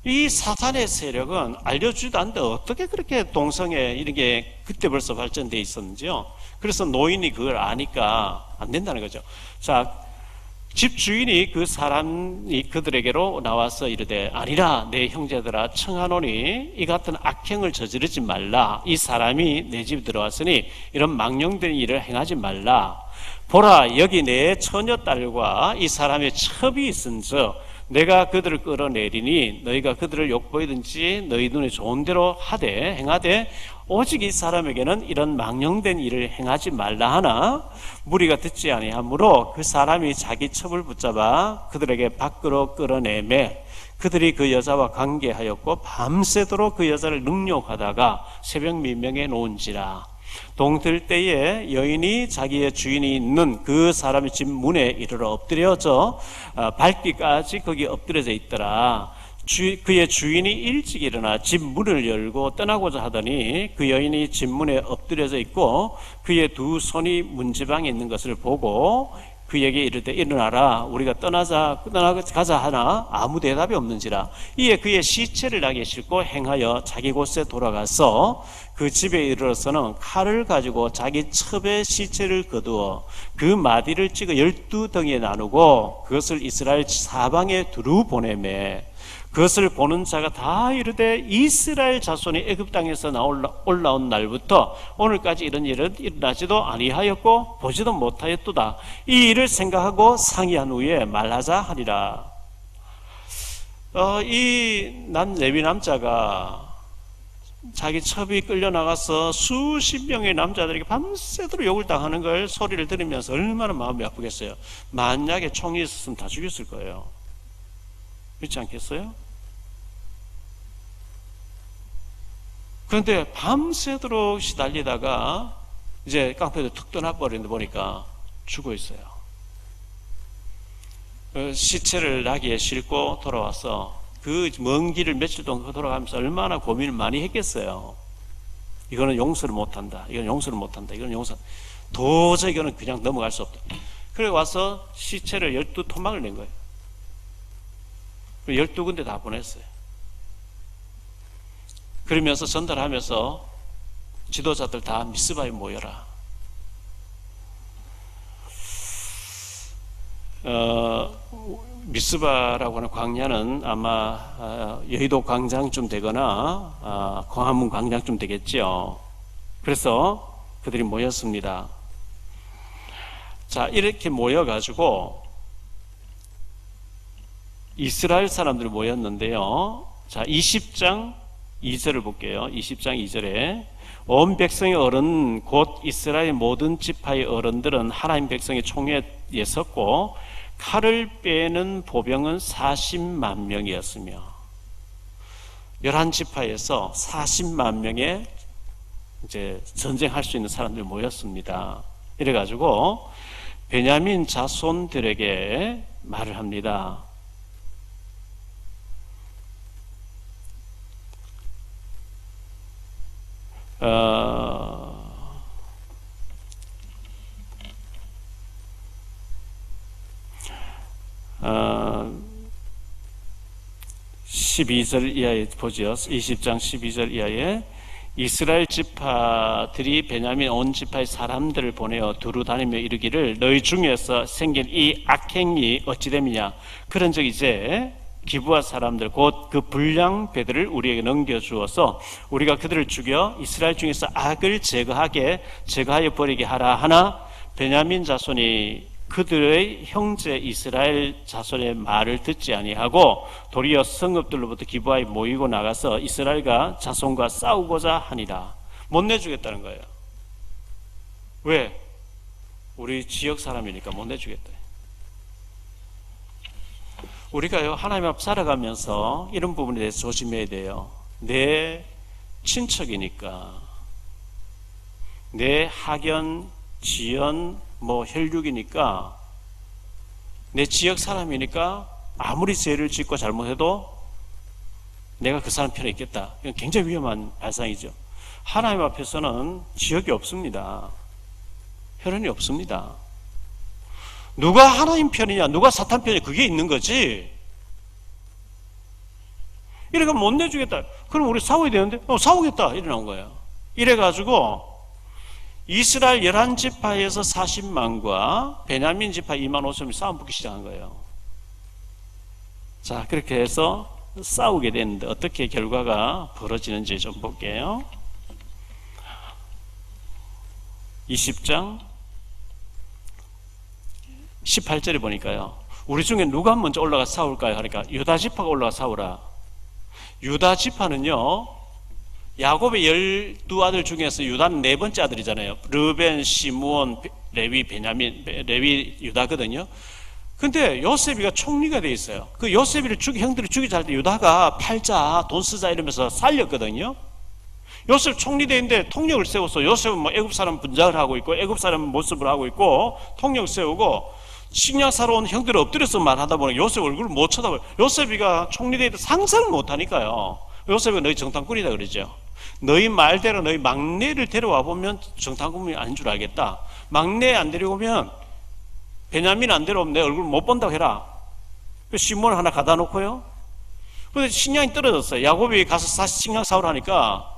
이 사탄의 세력은 알려주지도 않는데 어떻게 그렇게 동성애 이런 게 그때 벌써 발전되어 있었는지요. 그래서 노인이 그걸 아니까 안 된다는 거죠. 자, 집주인이 그 사람이 그들에게로 나와서 이르되 아니라 내 형제들아 청하노니 이 같은 악행을 저지르지 말라. 이 사람이 내 집에 들어왔으니 이런 망령된 일을 행하지 말라. 보라 여기 내 처녀딸과 이 사람의 첩이 있은즉 내가 그들을 끌어내리니 너희가 그들을 욕보이든지 너희 눈에 좋은 대로 행하되 오직 이 사람에게는 이런 망령된 일을 행하지 말라 하나 무리가 듣지 아니하므로 그 사람이 자기 첩을 붙잡아 그들에게 밖으로 끌어내매 그들이 그 여자와 관계하였고 밤새도록 그 여자를 능욕하다가 새벽 미명에 놓은지라. 동들 때에 여인이 자기의 주인이 있는 그 사람의 집 문에 이르러 엎드려져 밟기까지 거기 엎드려져 있더라. 그의 주인이 일찍 일어나 집 문을 열고 떠나고자 하더니 그 여인이 집 문에 엎드려져 있고 그의 두 손이 문지방에 있는 것을 보고 그에게 이르되 일어나라 우리가 떠나가자 하나 아무 대답이 없는지라. 이에 그의 시체를 나게 싣고 행하여 자기 곳에 돌아가서 그 집에 이르러서는 칼을 가지고 자기 첩의 시체를 거두어 그 마디를 찍어 12덩이에 나누고 그것을 이스라엘 사방에 두루 보내매 그것을 보는 자가 다 이르되 이스라엘 자손이 애굽 땅에서 올라온 날부터 오늘까지 이런 일은 일어나지도 아니하였고 보지도 못하였도다. 이 일을 생각하고 상의한 후에 말하자 하리라. 난 레위 남자가 자기 첩이 끌려나가서 수십 명의 남자들에게 밤새도록 욕을 당하는 걸 소리를 들으면서 얼마나 마음이 아프겠어요. 만약에 총이 있었으면 다 죽였을 거예요. 그렇지 않겠어요? 그런데 밤새도록 시달리다가 이제 깡패들 툭 떠나버리는데 보니까 죽어 있어요. 시체를 나귀에 싣고 돌아와서 그 먼 길을 며칠 동안 돌아가면서 얼마나 고민을 많이 했겠어요. 이거는 용서를 못한다. 이건 용서를 못한다. 이건 도저히 이거는 그냥 넘어갈 수 없다. 그래 와서 시체를 12토막을 낸 거예요. 12군데 다 보냈어요. 그러면서 전달하면서 지도자들 다 미스바에 모여라. 미스바라고 하는 광야는 아마 여의도 광장쯤 되거나 광화문 광장쯤 되겠죠. 그래서 그들이 모였습니다. 자, 이렇게 모여가지고 이스라엘 사람들이 모였는데요. 자, 20장 2절을 볼게요. 20장 2절에 온 백성의 어른 곧 이스라엘 모든 지파의 어른들은 하나님 백성의 총회에 섰고 칼을 빼는 보병은 40만 명이었으며 11지파에서 40만 명의 이제 전쟁할 수 있는 사람들이 모였습니다. 이래가지고 베냐민 자손들에게 말을 합니다. 어, 12절 이하에 보죠. 20장 12절 이하에 이스라엘 지파들이 베냐민 온 지파의 사람들을 보내어 두루 다니며 이르기를 너희 중에서 생긴 이 악행이 어찌 됨이냐. 그런 적 이제 기브아 사람들 곧 그 불량배들을 우리에게 넘겨주어서 우리가 그들을 죽여 이스라엘 중에서 악을 제거하여 버리게 하라 하나 베냐민 자손이 그들의 형제 이스라엘 자손의 말을 듣지 아니하고 도리어 성읍들로부터 기브아에 모이고 나가서 이스라엘과 자손과 싸우고자 하니라. 못 내주겠다는 거예요. 왜? 우리 지역 사람이니까 못 내주겠다. 우리가요, 하나님 앞 살아가면서 이런 부분에 대해서 조심해야 돼요. 내 친척이니까, 내 학연, 지연, 혈육이니까, 내 지역 사람이니까 아무리 죄를 짓고 잘못해도 내가 그 사람 편에 있겠다. 이건 굉장히 위험한 발상이죠. 하나님 앞에서는 지역이 없습니다. 혈연이 없습니다. 누가 하나님 편이냐, 누가 사탄 편이냐, 그게 있는 거지. 이래가 못 내주겠다. 그럼 우리 싸워야 되는데, 싸우겠다. 이래 나온 거예요. 이래가지고, 이스라엘 11지파에서 40만과 베냐민 지파 2만 5천이 싸움 붙기 시작한 거예요. 자, 그렇게 해서 싸우게 됐는데, 어떻게 결과가 벌어지는지 좀 볼게요. 20장 18절에 보니까요, 우리 중에 누가 먼저 올라가 싸울까요? 하니까 유다 지파가 올라가 싸우라. 유다 지파는요, 야곱의 12아들 중에서 유다는 네 번째 아들이잖아요. 르벤, 시므온, 레위, 베냐민, 레위, 유다거든요. 근데 요셉이가 총리가 돼 있어요. 그 요셉이를 형들이 죽이자 할 때 유다가 팔자, 돈 쓰자 이러면서 살렸거든요. 요셉 총리돼 있는데 통역을 세워서 요셉은 애굽 사람 분장을 하고 있고 애굽 사람 모습을 하고 있고 통역 세우고 식량 사러 온 형들을 엎드려서 말하다 보니 요셉 얼굴을 못 쳐다봐요. 요셉이가 총리돼 있는데 상상을 못 하니까요. 요셉이 너희 정탐꾼이다 그러죠. 너희 말대로 너희 막내를 데려와 보면 정탐꾼이 아닌 줄 알겠다. 막내 안 데려오면 베냐민 안 데려오면 내 얼굴 못 본다고 해라. 시몬 하나 갖다 놓고요. 근데 식량이 떨어졌어요. 야곱이 가서 식량 사오라 하니까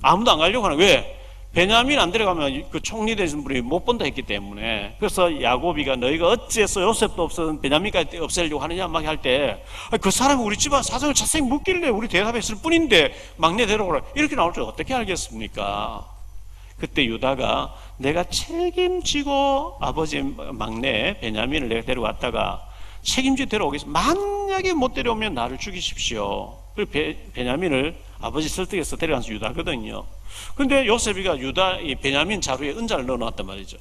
아무도 안 가려고 하는 거예요. 왜? 베냐민 안 데려가면 그 총리 되신 분이 못 본다 했기 때문에. 그래서 야곱이가 너희가 어찌해서 요셉도 없어서 베냐민까지 없애려고 하느냐 막 할 때 그 사람이 우리 집안 사정을 자세히 묻길래 우리 대답했을 뿐인데 막내 데려오라 이렇게 나올 줄 어떻게 알겠습니까? 그때 유다가 내가 책임지고 아버지 막내 베냐민을 내가 데려왔다가 책임지고 데려오겠습니다. 만약에 못 데려오면 나를 죽이십시오. 그리고 베냐민을 아버지 설득해서 데려가서 유다거든요. 근데 요셉이가 이 베냐민 자루에 은잔을 넣어놨단 말이죠.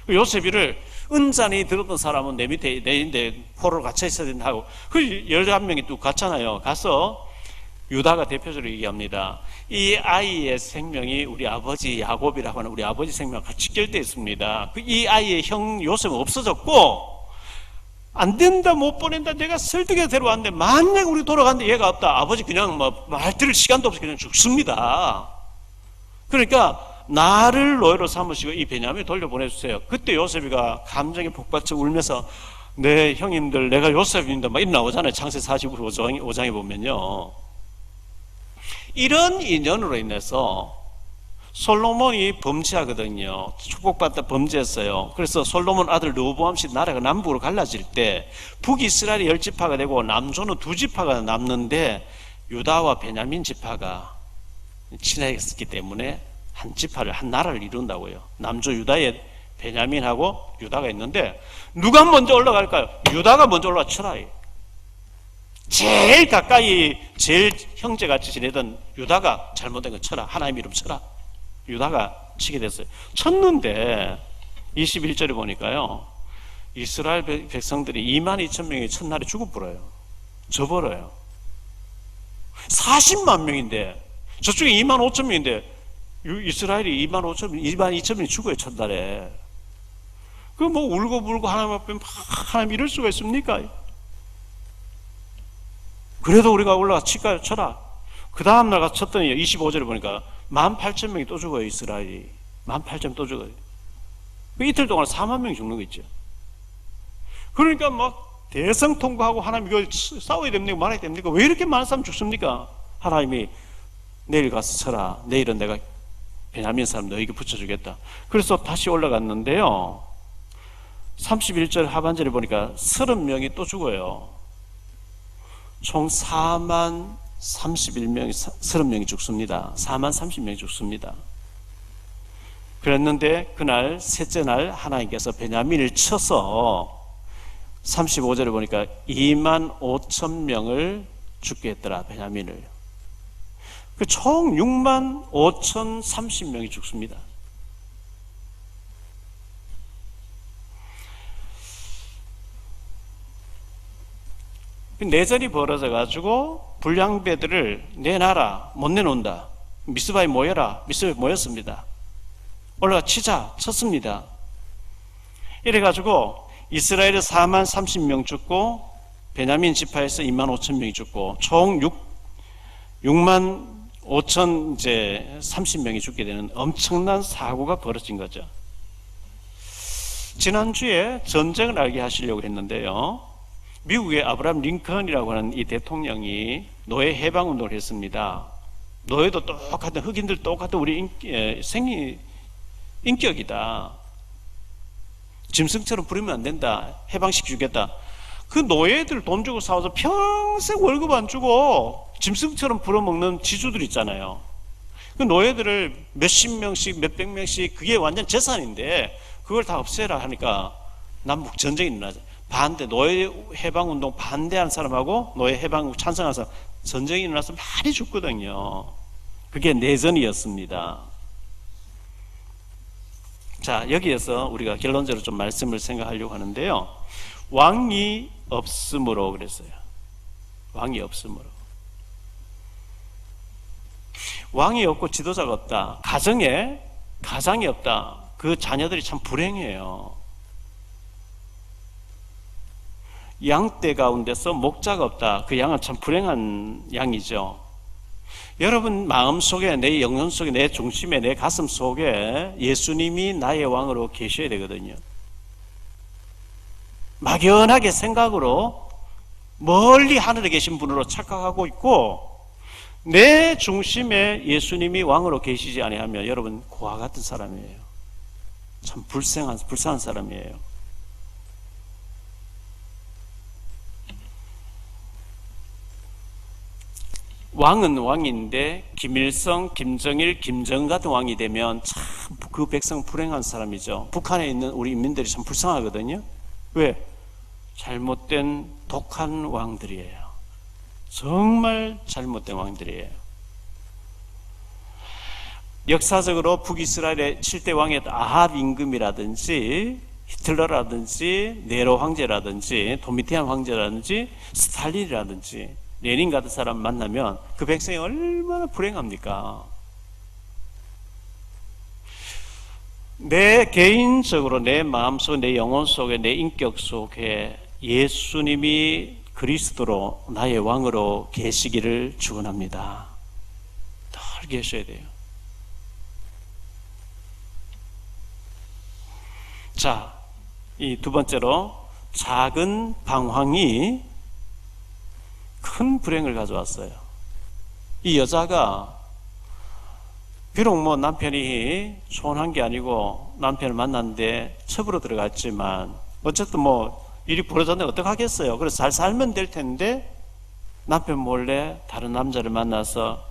요셉이를 은잔이 들었던 사람은 내 밑에 내인데 포로로 갇혀 있어야 된다 하고 그 11명이 또 갔잖아요. 가서 유다가 대표적으로 얘기합니다. 이 아이의 생명이 우리 아버지 야곱이라고 하는 우리 아버지 생명과 같이 직결되어 있습니다. 이 아이의 형 요셉은 없어졌고 안 된다 못 보낸다 내가 설득해서 데려왔는데 만약 우리 돌아갔는데 얘가 없다. 아버지 그냥 말 들을 시간도 없이 그냥 죽습니다. 그러니까 나를 노예로 삼으시고 이 베냐민 돌려보내주세요. 그때 요셉이가 감정에 북받쳐 울면서 네 형님들 내가 요셉입니다 막 이런 나오잖아요. 창세 45장에 보면요. 이런 인연으로 인해서 솔로몬이 범죄하거든요. 축복받다 범죄했어요. 그래서 솔로몬 아들 르호보암씨 나라가 남북으로 갈라질 때 북이스라엘이 10지파가 되고 남조는 2지파가 남는데 유다와 베냐민 지파가 친해졌기 때문에 한 지파를 한 나라를 이룬다고요. 남조 유다에 베냐민하고 유다가 있는데 누가 먼저 올라갈까요? 유다가 먼저 올라가 쳐라. 제일 가까이 제일 형제같이 지내던 유다가 잘못된 거 쳐라. 하나님 이름 쳐라. 유다가 치게 됐어요. 쳤는데 21절에 보니까요. 이스라엘 백성들이 22,000명이 첫날에 죽어버려요. 져버려요. 40만 명인데 저쪽에 25,000명인데 이스라엘이 22,000명이 죽어요. 첫날에. 그 울고불고 하나님 앞에 하나님 이럴 수가 있습니까? 그래도 우리가 올라가 치까요? 쳐라. 그 다음날 가서 쳤더니 25절에 보니까 18,000명이 또 죽어요. 이스라엘이 18,000명 또 죽어요. 이틀 동안 4만 명이 죽는 거 있죠. 그러니까 대성통곡하고 하나님 이걸 싸워야 됩니까? 말아야 됩니까? 왜 이렇게 많은 사람 죽습니까? 하나님이 내일 가서 쳐라. 내일은 내가 베냐민 사람 너에게 붙여주겠다. 그래서 다시 올라갔는데요. 31절 하반절에 보니까 30명이 또 죽어요. 총 4만 31명이 30명이 죽습니다. 4만 30명이 죽습니다. 그랬는데 그날 셋째 날 하나님께서 베냐민을 쳐서 35절에 보니까 2만 5천 명을 죽게 했더라. 베냐민을. 총 6만 5천 30명이 죽습니다. 내전이 벌어져 가지고 불량배들을 내놔라, 못 내놓는다. 미스바에 모여라. 미스바에 모였습니다. 올라가 치자, 쳤습니다. 이래가지고 이스라엘에 4만 30명 죽고 베냐민 지파에서 2만 5천 명이 죽고 총 6만 5천 이제 30명이 죽게 되는 엄청난 사고가 벌어진 거죠. 지난주에 전쟁을 알게 하시려고 했는데요. 미국의 아브라함 링컨이라고 하는 이 대통령이 노예 해방 운동을 했습니다. 노예도 똑같은, 흑인들 똑같은 우리 인격이다. 짐승처럼 부리면 안 된다. 해방시켜주겠다. 그 노예들 돈 주고 사와서 평생 월급 안 주고 짐승처럼 부려먹는 지주들 있잖아요. 그 노예들을 몇십 명씩, 몇백 명씩, 그게 완전 재산인데 그걸 다 없애라 하니까 남북 전쟁이 일어나죠. 반대, 노예 해방 운동 반대하는 사람하고 노예 해방 찬성하는 사람 전쟁이 일어나서 많이 죽거든요. 그게 내전이었습니다. 자, 여기에서 우리가 결론적으로 좀 말씀을 생각하려고 하는데요. 왕이 없음으로 그랬어요. 왕이 없음으로. 왕이 없고 지도자가 없다. 가장이 없다. 그 자녀들이 참 불행해요. 양떼 가운데서 목자가 없다. 그 양은 참 불행한 양이죠. 여러분 마음속에, 내 영혼 속에, 내 중심에, 내 가슴 속에 예수님이 나의 왕으로 계셔야 되거든요. 막연하게 생각으로 멀리 하늘에 계신 분으로 착각하고 있고 내 중심에 예수님이 왕으로 계시지 아니하면 여러분 고아 같은 사람이에요. 참 불쌍한 사람이에요. 왕은 왕인데 김일성, 김정일, 김정은 같은 왕이 되면 참 그 백성 불행한 사람이죠. 북한에 있는 우리 인민들이 참 불쌍하거든요. 왜? 잘못된 독한 왕들이에요. 정말 잘못된 왕들이에요. 역사적으로 북이스라엘의 7대 왕의 아합 임금이라든지 히틀러라든지 네로 황제라든지 도미티안 황제라든지 스탈린이라든지 레닌 같은 사람 만나면 그 백성이 얼마나 불행합니까? 내 개인적으로 내 마음속, 내 영혼 속에, 내 인격 속에 예수님이 그리스도로 나의 왕으로 계시기를 축원합니다. 늘 계셔야 돼요. 자, 이 두 번째로 작은 방황이 큰 불행을 가져왔어요. 이 여자가 비록 뭐 남편이 소원한 게 아니고 남편을 만났는데 첩으로 들어갔지만 어쨌든 뭐 일이 벌어졌는데 어떡하겠어요. 그래서 잘 살면 될 텐데 남편 몰래 다른 남자를 만나서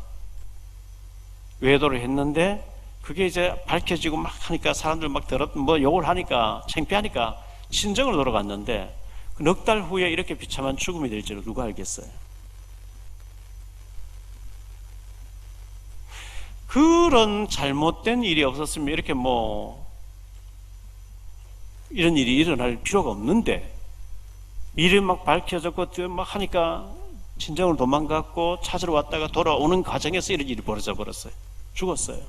외도를 했는데 그게 이제 밝혀지고 막 하니까 사람들 막 뭐 욕을 하니까 창피하니까 친정으로 돌아갔는데 넉 달 후에 이렇게 비참한 죽음이 될 줄은 누가 알겠어요. 그런 잘못된 일이 없었으면 이렇게 뭐 이런 일이 일어날 필요가 없는데 일이 막 밝혀졌고 막 하니까 친정으로 도망갔고 찾으러 왔다가 돌아오는 과정에서 이런 일이 벌어져 버렸어요. 죽었어요.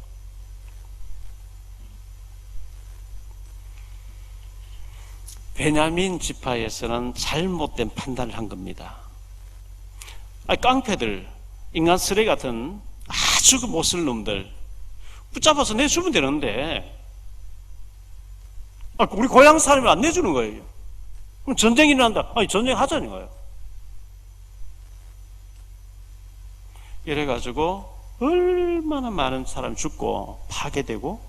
베냐민 지파에서는 잘못된 판단을 한 겁니다. 깡패들, 인간 쓰레기 같은 아주 못쓸 놈들 붙잡아서 내주면 되는데 우리 고향 사람을 안 내주는 거예요. 그럼 전쟁이 일어난다. 전쟁하자는 거예요. 이래가지고 얼마나 많은 사람이 죽고 파괴되고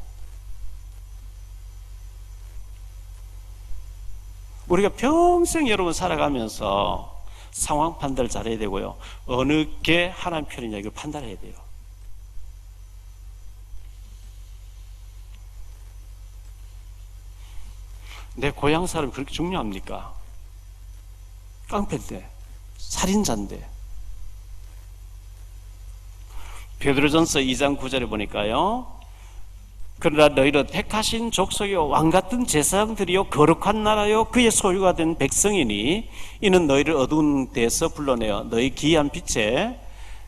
우리가 평생 여러분 살아가면서 상황 판단을 잘해야 되고요. 어느 게 하나님 편이냐 이걸 판단해야 돼요. 내 고향 사람이 그렇게 중요합니까? 깡패인데, 살인자인데. 베드로전서 2장 9절에 보니까요. 그러나 너희는 택하신 족속이요 왕같은 제사장들이요 거룩한 나라요 그의 소유가 된 백성이니 이는 너희를 어두운 데서 불러내어 너희 기이한 빛에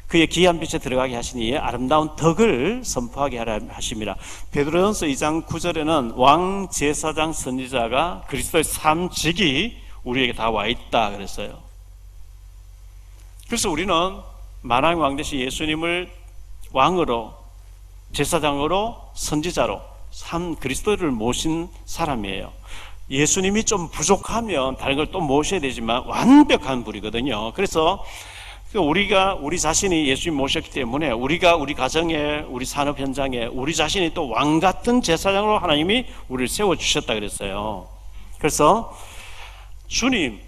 그의 기이한 빛에 들어가게 하시니 아름다운 덕을 선포하게 하라 하심이라. 베드로전서 2장 9절에는 왕, 제사장, 선지자가 그리스도의 삼직이 우리에게 다 와 있다 그랬어요. 그래서 우리는 만왕의 왕 되신 예수님을 왕으로, 제사장으로, 선지자로 그리스도를 모신 사람이에요. 예수님이 좀 부족하면 다른 걸 또 모셔야 되지만 완벽한 분이거든요. 그래서 우리 자신이 예수님 모셨기 때문에 우리가 우리 가정에, 우리 산업 현장에 우리 자신이 또 왕 같은 제사장으로 하나님이 우리를 세워주셨다 그랬어요. 그래서 주인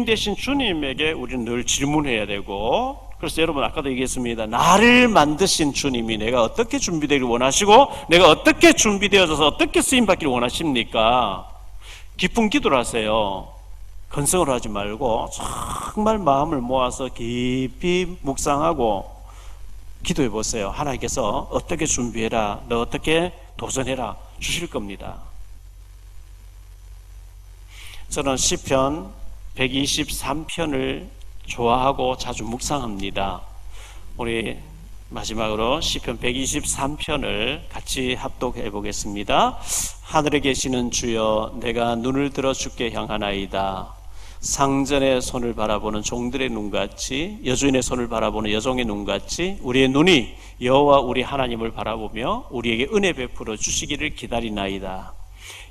되신 주님에게 우리는 늘 질문해야 되고, 그래서 여러분 아까도 얘기했습니다. 나를 만드신 주님이 내가 어떻게 준비되기를 원하시고 내가 어떻게 준비되어져서 어떻게 쓰임받기를 원하십니까? 깊은 기도를 하세요. 건성을 하지 말고 정말 마음을 모아서 깊이 묵상하고 기도해 보세요. 하나님께서 어떻게 준비해라, 너 어떻게 도전해라 주실 겁니다. 저는 시편 123편을 좋아하고 자주 묵상합니다. 우리 마지막으로 시편 123편을 같이 합독해 보겠습니다. 하늘에 계시는 주여, 내가 눈을 들어 주께 향하나이다. 상전의 손을 바라보는 종들의 눈같이, 여주인의 손을 바라보는 여종의 눈같이 우리의 눈이 여호와 우리 하나님을 바라보며 우리에게 은혜 베풀어 주시기를 기다리나이다.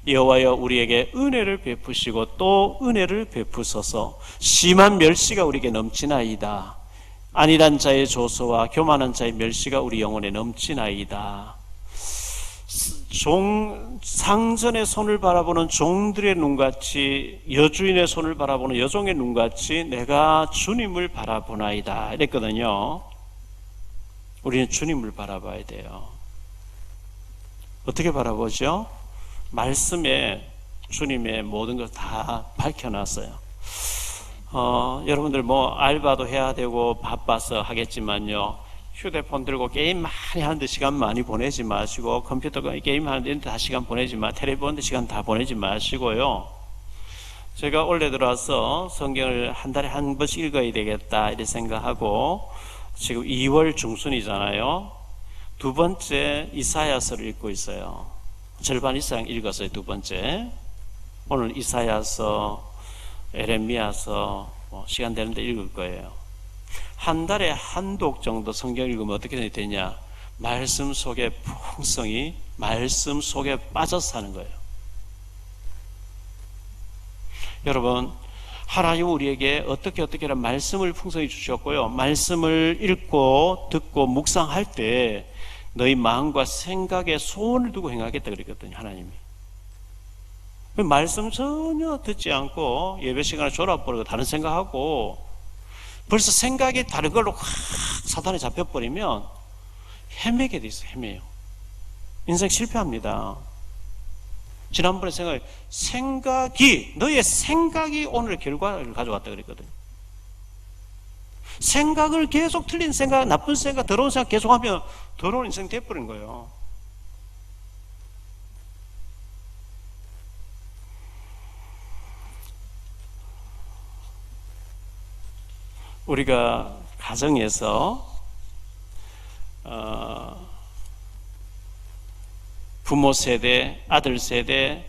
여호와여, 우리에게 은혜를 베푸시고 또 은혜를 베푸소서. 심한 멸시가 우리에게 넘치나이다. 안일한 자의 조소와 교만한 자의 멸시가 우리 영혼에 넘치나이다. 상전의 손을 바라보는 종들의 눈같이, 여주인의 손을 바라보는 여종의 눈같이 내가 주님을 바라보나이다 이랬거든요. 우리는 주님을 바라봐야 돼요. 어떻게 바라보죠? 말씀에 주님의 모든 걸 다 밝혀놨어요. 여러분들 뭐 알바도 해야 되고 바빠서 하겠지만요, 휴대폰 들고 게임 많이 하는데 시간 많이 보내지 마시고, 컴퓨터 게임 하는데 다 시간 보내지 텔레비 보는데 시간 다 보내지 마시고요. 제가 올해 들어와서 성경을 한 달에 한 번씩 읽어야 되겠다 이렇게 생각하고, 지금 2월 중순이잖아요. 두 번째 이사야서를 읽고 있어요. 절반 이상 읽었어요. 두 번째. 오늘 이사야서, 에레미야서 시간 되는데 읽을 거예요. 한 달에 한 독 정도 성경 읽으면 어떻게 되냐? 말씀 속에 풍성이, 말씀 속에 빠져서 사는 거예요. 여러분, 하나님 우리에게 어떻게란 말씀을 풍성히 주셨고요. 말씀을 읽고 듣고 묵상할 때 너희 마음과 생각에 소원을 두고 행하겠다 그랬거든요, 하나님이. 말씀 전혀 듣지 않고 예배 시간에 졸아버리고 다른 생각하고 벌써 생각이 다른 걸로 확 사단에 잡혀버리면 헤매게 돼 있어요. 헤매요. 인생 실패합니다. 지난번에 너의 생각이 오늘 결과를 가져왔다 그랬거든요. 생각을 계속 틀린 생각, 나쁜 생각, 더러운 생각 계속하면 더러운 인생 돼버린 거예요. 우리가 가정에서 부모 세대, 아들 세대,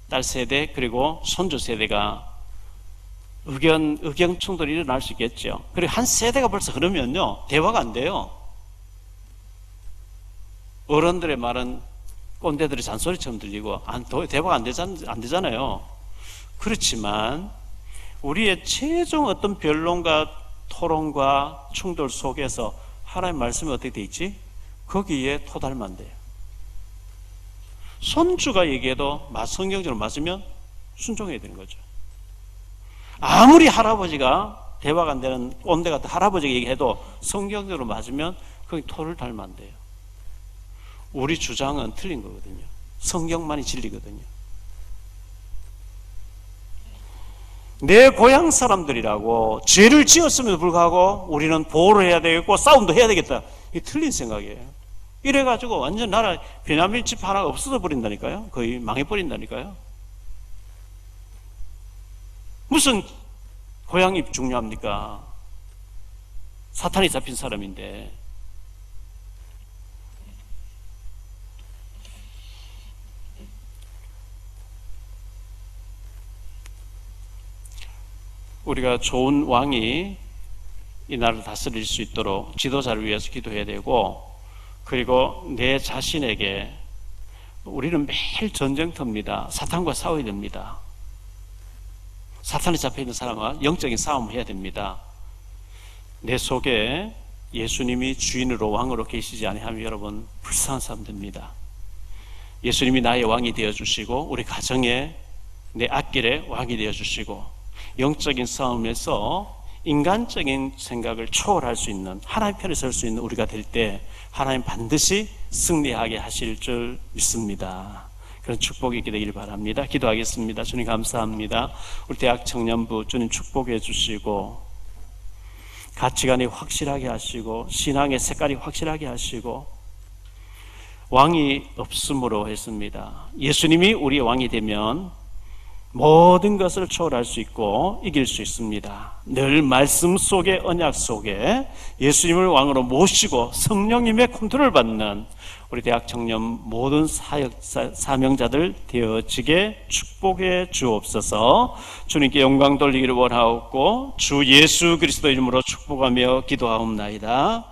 딸 세대, 그리고 손주 세대가 의견 충돌이 일어날 수 있겠죠. 그리고 한 세대가 벌써 그러면요, 대화가 안 돼요. 어른들의 말은 꼰대들의 잔소리처럼 들리고 대화가 안 되잖아요. 그렇지만 우리의 최종 어떤 변론과 토론과 충돌 속에서 하나님의 말씀이 어떻게 돼 있지? 거기에 토달면 돼요. 손주가 얘기해도 성경적으로 맞으면 순종해야 되는 거죠. 아무리 할아버지가 대화가 안 되는 꼰대 같은 할아버지가 얘기해도 성경적으로 맞으면 거기 토를 달면 안 돼요. 우리 주장은 틀린 거거든요. 성경만이 진리거든요. 내 고향 사람들이라고 죄를 지었음에도 불구하고 우리는 보호를 해야 되겠고 싸움도 해야 되겠다. 이게 틀린 생각이에요. 이래가지고 완전 나라 베냐민 집 하나가 없어져 버린다니까요. 거의 망해버린다니까요. 무슨 고향이 중요합니까? 사탄이 잡힌 사람인데. 우리가 좋은 왕이 이 나라를 다스릴 수 있도록 지도자를 위해서 기도해야 되고, 그리고 내 자신에게 우리는 매일 전쟁터입니다. 사탄과 싸워야 됩니다. 사탄에 잡혀있는 사람과 영적인 싸움을 해야 됩니다. 내 속에 예수님이 주인으로 왕으로 계시지 아니하면 여러분 불쌍한 사람 됩니다. 예수님이 나의 왕이 되어주시고 우리 가정에 내 앞길에 왕이 되어주시고 영적인 싸움에서 인간적인 생각을 초월할 수 있는, 하나님 편에 설 수 있는 우리가 될 때 하나님 반드시 승리하게 하실 줄 믿습니다. 그런 축복이 있게 되길 바랍니다. 기도하겠습니다. 주님 감사합니다. 우리 대학 청년부 주님 축복해 주시고 가치관이 확실하게 하시고 신앙의 색깔이 확실하게 하시고 왕이 없음으로 했습니다. 예수님이 우리의 왕이 되면 모든 것을 초월할 수 있고 이길 수 있습니다. 늘 말씀 속에, 언약 속에 예수님을 왕으로 모시고 성령님의 컨트롤 받는 우리 대학 청년 모든 사명자들 되어지게 축복해 주옵소서. 주님께 영광 돌리기를 원하옵고 주 예수 그리스도 이름으로 축복하며 기도하옵나이다.